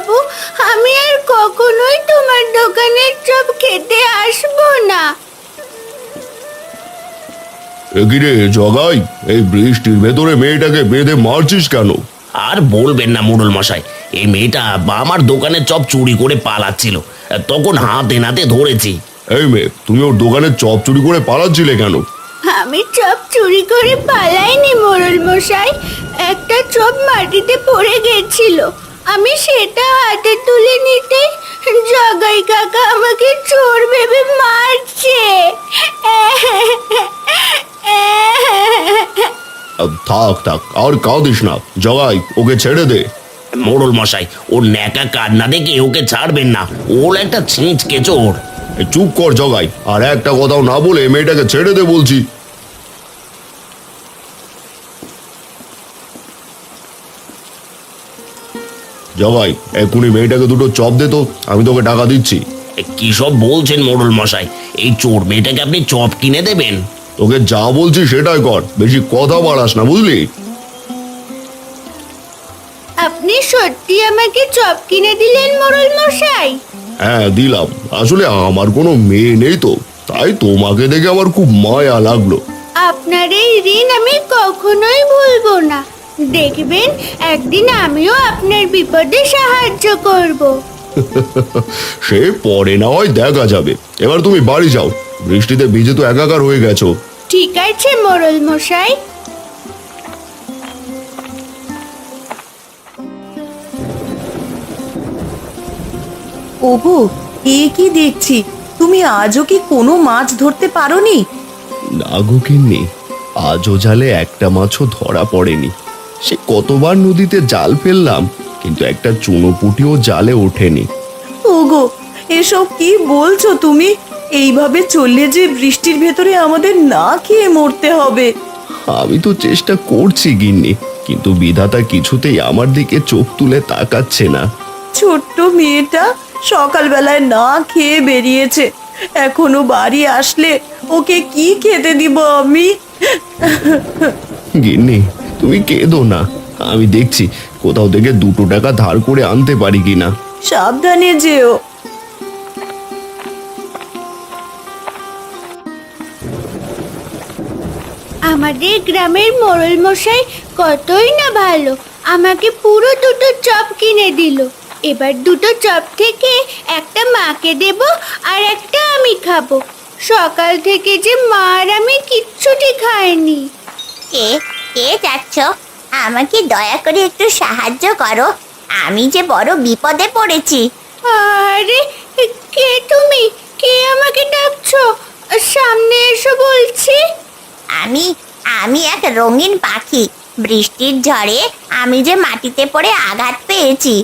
বাবু, আমি আর কখনোই তোমার দোকানের চপ খেতে আসবো না। এগিরে জগাই, এই বৃষ্টির ভেতরে মেয়েটাকে বেঁধে মারছিস কেন? আর বলবেন না মোড়ল মশাই, এই মেয়েটা আমার দোকানের চপ চুরি করে পালাচ্ছিল, তখন হাতে নাতে ধরেছি। এই মেয়ে, তুমি ওর দোকানে চপ চুরি করে পালাচ্ছিলে কেন? আমি চপ চুরি করে পালাইনি মোড়ল মশাই, একটা চপ মাটিতে পড়ে গেছিল, আমি সেটা হাতে তুলে নিতে জগাই কাকা আমাকে চোর ভেবে মারছে। থাক থাক, আর কাঁদিস না জগাই, ওকে ছেড়ে দে। মোড়ল মশাই, ওর ন্যাকা কান্না দেখে ওকে ছাড়বেন না, ওর একটা ছিঁচকে চোর। চুপ কর জগাই, আর একটা কথাও না বলে মেয়েটাকে ছেড়ে দে বলছি। জগাই, এক্ষুনি মেয়েটাকে দুটো চপ দে তো, আমি তোকে টাকা দিচ্ছি। কি সব বলছেন মোড়ল মশাই? এই চোর মেয়েটাকে আপনি চপ কিনে দেবেন? তোকে যা বলছি সেটাই কর, বেশি কথা বাড়াস না, বুঝলি? আপনি সত্যি আমাকে চপ কিনে দিলেন মোড়ল মশাই? হ্যাঁ দিলাম, আসলে আমার কোনো মেয়ে নেই তো, তাই তোমাকে দেখে আমার খুব মায়া লাগলো। আপনার এই ঋণ আমি কখনোই ভুলবো না, দেখবেন একদিন আমিও আপনার বিপদে সাহায্য করব। সে পরে না হয় দেখা যাবে, এবার তুমি বাড়ি যাও, বৃষ্টিতে ভিজে তো একাকার হয়ে গেছো। ঠিক আছে মোড়ল মশাই। ওগো, এ কি দেখছি, তুমি আজও কি কোনো মাছ ধরতে পারোনি? না গো গিন্নি, আজও জালে একটা মাছও ধরা পড়েনি। সে কতবার নদীতে জাল ফেললাম, কিন্তু একটা চুনোপুটিও জালে ওঠেনি। ওগো, এসব কি বলছো তুমি? এইভাবে চললে যে বৃষ্টির ভেতরে আমাদের না খেয়ে মরতে হবে। আমি তো চেষ্টা করছি গিন্নি, কিন্তু বিধাতা কিছুতেই আমার দিকে চোখ তুলে তাকাচ্ছে না। ছোট্ট মেয়েটা সকালবেলায় না খেয়ে বেরিয়েছে, এখনো বাড়ি আসলে ওকে কি খেতে দিব আমি? গিন্নি, তুমি কেঁদো না, আমি দেখছি কোথাও থেকে 2 টাকা ধার করে আনতে পারি কিনা। সাবধানে যেও। আমাদের গ্রামের মোড়ল মশাই কতই না ভালো, আমাকে পুরো 2টো চপ কিনে দিল। এবার 2টো চপ থেকে একটা মাকে দেব আর একটা আমি খাবো। সকাল থেকে যে মা আর আমি কিচ্ছুটি খাইনি। কে কে যাচ্ছ? আমাকে দয়া করে একটু সাহায্য করো, আমি যে বড় বিপদে পড়েছি। আরে, কে তুমি? কে আমাকে ডাকছো? সামনে এসো বলছি। আমি আমি এক রঙিন পাখি, বৃষ্টির ঝড়ে আমি যে মাটিতে পড়ে আঘাত পেয়েছি,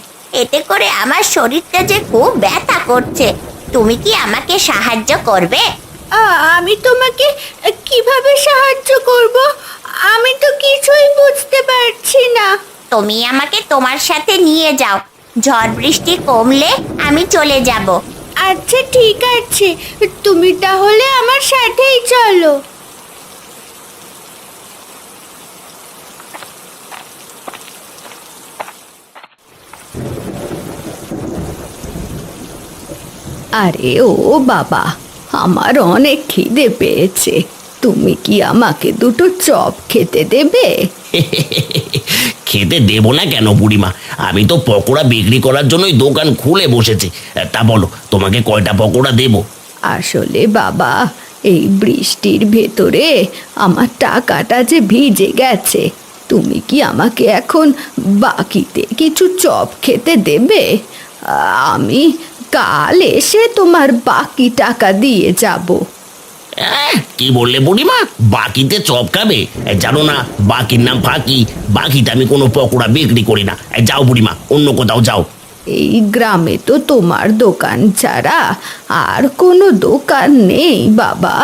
এতে করে আমার শরীরটা যে খুব ব্যথা করছে। তুমি কি আমাকে সাহায্য করবে? আমি তোমাকে কিভাবে সাহায্য করব? আমি তো কিছুই বুঝতে পারছি না। তুমি আমাকে তোমার সাথে নিয়ে যাও, ঝড় বৃষ্টি কমলে আমি চলে যাব। আচ্ছা ঠিক আছে, তুমি তাহলে আমার সাথেই চলো। আরে ও বাবা, আমার অনেক খিদে পেয়েছে, তুমি কি আমাকে 2টো চপ খেতে দেবে? খেতে দেবো না কেন বুড়িমা, আমি তো পকোড়া বিক্রি করার জন্যই দোকান খুলে বসেছি। তা বলো, তোমাকে কয়টা পকোড়া দেবো? আসলে বাবা, এই বৃষ্টির ভেতরে আমার টাকাটা যে ভিজে গেছে, তুমি কি আমাকে এখন বাকিতে কিছু চপ খেতে দেবে? আমি কাল এসে তোমার বাকি টাকা দিয়ে যাব। কি বললে বুড়িমা? বাকিতে চপ খাবে? জানো না বাকির নাম ফাঁকি, বাকিতে আমি কোনো পকোড়া বিক্রি করি না। যাও বুড়িমা, অন্য কোথাও যাও। এই গ্রামে তো তোমার দোকান ছাড়া আর কোনো দোকান নেই বাবা।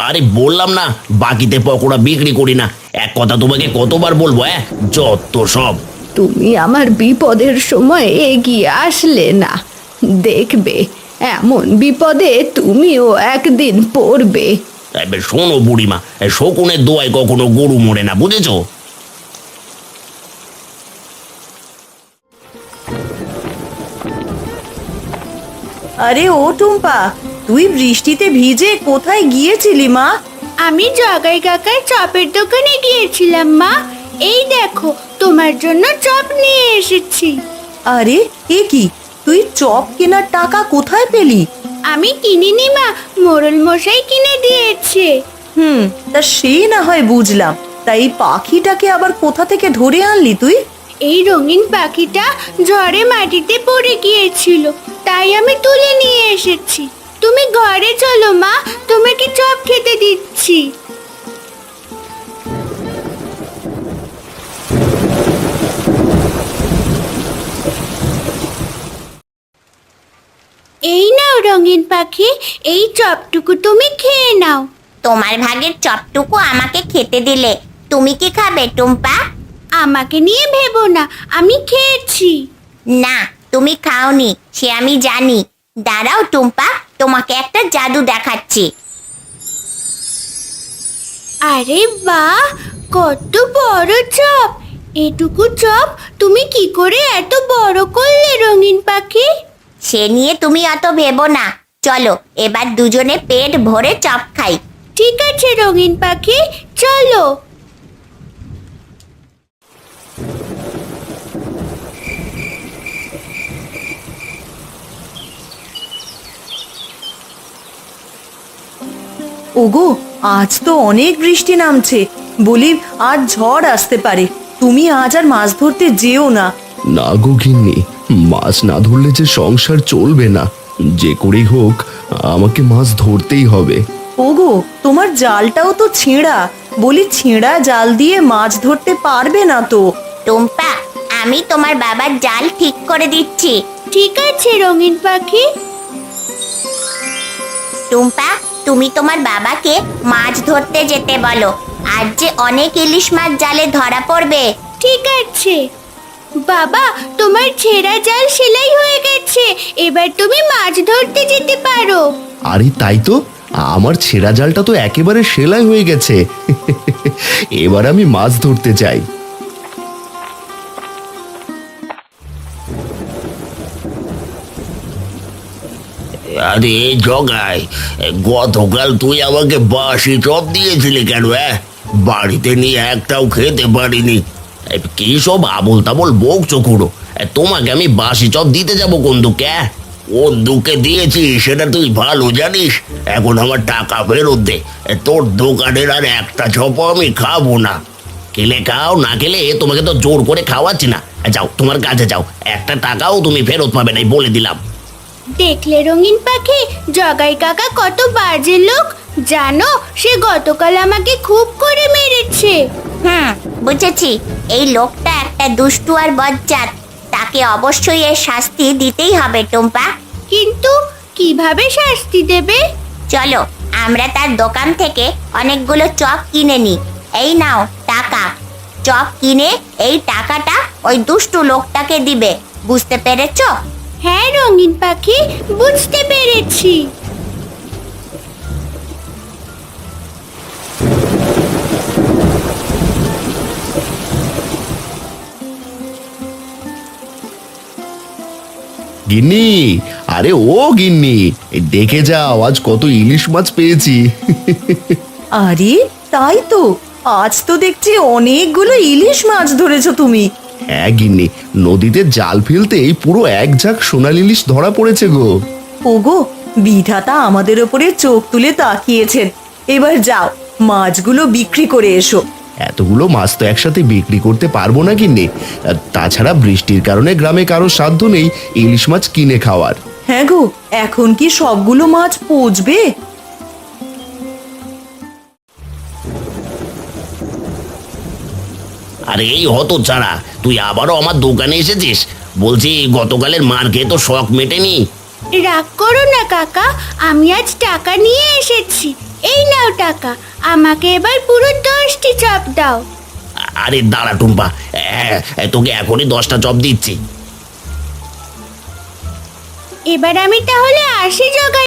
আরে বললাম না বাকিতে পকোড়া বিক্রি করি না, এক কথা তোমাকে কতবার বলবো? যত সব। তুমি আমার বিপদের সময় এগিয়ে আসলে না, দেখবে এমন বিপদে তুমিও একদিন পড়বে। শোনো বুড়িমা, শকুনের দোয়ায় কখনো গরু মরে না, বুঝেছো? আরে ও টুম্পা, তুই বৃষ্টিতে ভিজে কোথায় গিয়েছিলি মা? আমি জগাই কাকার চপের দোকানে গিয়েছিলাম মা। এই দেখো, তোমার জন্য চপ নিয়ে এসেছি। আরে এ কি, তুই চপ কেনার টাকা কোথায় পেলি? আমি কিনিনি মা, মোড়ল মশাই কিনে দিয়েছে। তা সে না হয় বুঝলাম, তাই এই পাখিটাকে আবার কোথা থেকে ধরে আনলি তুই? এই রঙিন পাখিটা ঝড়ে মাটিতে পড়ে গিয়েছিল, তাই আমি তুলে নিয়ে এসেছি। তুমি ঘরে চলো মা, তোমাকে চপ খেতে দিচ্ছি। এই নাও রঙিন পাখি, এই চপটুকু তুমি খেয়ে নাও। তোমার ভাগের চপটুকু আমাকে খেতে দিলে, তুমি কি খাবে টুম্পা? আমাকে নিয়ে ভেবো না, আমি খেয়েছি। না, তুমি খাওনি সে আমি জানি। দাঁড়াও টুম্পা, তোমাকে একটা জাদু দেখাচ্ছি। আরে বাহ, কত বড় চপ! এটুকু চপ তুমি কি করে এত বড় করলে রঙিন পাখি? সে নিয়ে তুমি অত ভেবো না, চলো এবার দুজনে পেট ভরে চপ খাই। ঠিক আছে রঙিন পাখি, চলো। ওগো, আজ তো অনেক বৃষ্টি নামছে, বলি আর ঝড় আসতে পারে। তুমি আজ আর মাছ ধরতে যেও না। না গো গিন্নি, মাছ না ধরলে যে সংসার চলবে না। যে করেই হোক আমাকে মাছ ধরতেই হবে। ওগো, তোমার জালটাও তো ছেঁড়া, বলি ছেঁড়া জাল দিয়ে মাছ ধরতে পারবে না তো? টুম্পা, আমি তোমার বাবার জাল ঠিক করে দিচ্ছি। ঠিক আছে রঙিন পাখি। টুম্পা, তুমি তোমার বাবাকে মাছ ধরতে যেতে বলো। আজ যে অনেক ইলিশ মাছ জালে ধরা পড়বে। ঠিক আছে বাবা, তোমার ছেঁড়া জাল সেলাই হয়ে গেছে, এবার তুমি মাছ ধরতে যেতে পারো। আরে তাই তো, আমার ছেঁড়া জালটা তো একেবারে সেলাই হয়ে গেছে। এবার আমি মাছ ধরতে চাই। আরে জগাই, গতকাল তুই আমাকে বাসি চপ দিয়েছিলি কেন? বাড়িতে নিয়ে একটাও খেতে পারিনি। কি সব আবোল তাবোল বকছো খুড়ো? তোমাকে আমি বাসি চপ দিতে যাবো কোন দুঃখে? কোন দুঃখে দিয়েছি সেটা তুই ভালো জানিস। এখন আমার টাকা ফেরত দে। তোর দোকানের আর একটা চপও আমি খাবো না। খেলে খাও, না খেলে তোমাকে তো জোর করে খাওয়াচ্ছি না। যাও তোমার কাছে যাও, একটা টাকাও তুমি ফেরত পাবে না, বলে দিলাম। দেখলে রঙিন পাখি, জগাই কাকা কত বাজে লোক জানো? সে গতকাল আমাকে খুব করে মেরেছে। বুঝেছি, এই লোকটা একটা দুষ্টু আর বজ্জাত। তাকে অবশ্যই এর শাস্তি দিতেই হবে টুম্পা। কিন্তু কিভাবে শাস্তি দেবে? চলো আমরা তার দোকান থেকে অনেকগুলো চপ কিনে নিই। এই নাও টাকা। চপ কিনে এই টাকাটা ওই দুষ্টু লোকটাকে দিবে, বুঝতে পেরেছো? হ্যাঁ রঙিন পাখি, বুঝতে পেরেছি। গিন্নি, আরে ও গিন্নি, এই দেখে যাও আজ কত ইলিশ মাছ পেয়েছি। আরে তাই তো, আজ তো দেখছি অনেকগুলো ইলিশ মাছ ধরেছো তুমি। হ্যাঁ গিন্নি, নদীতে জাল ফেলতেই পুরো এক ঝাঁক সোনালি ইলিশ ধরা পড়েছে গো। ওগো, বিধাতা আমাদের ওপরে চোখ তুলে তাকিয়েছেন। এবার যাও, মাছগুলো বিক্রি করে এসো। এতগুলো মাছ তো একসাথে বিক্রি করতে পারবো না গিন্নি। তাছাড়া বৃষ্টির কারণে গ্রামে কারো সাধ্য নেই ইলিশ মাছ কিনে খাওয়ার। হ্যাঁ গো, এখন কি সবগুলো মাছ পচবে? আরে এই হতো ছাড়া, তুই আবারও আমার দোকানে এসেছিস? বলছি গতকালের মার খেয়ে তো শখ মেটেনি। রাগ করো না কাকা, আমি আজ টাকা নিয়ে এসেছি। এই নাও টাকা, আমাকে এবার পুরো 10টি চপ দাও। আরে দাঁড়া টুম্পা, তোকে এখনই 10টা চপ দিচ্ছি। এবার আমি তাহলে আসি জগাই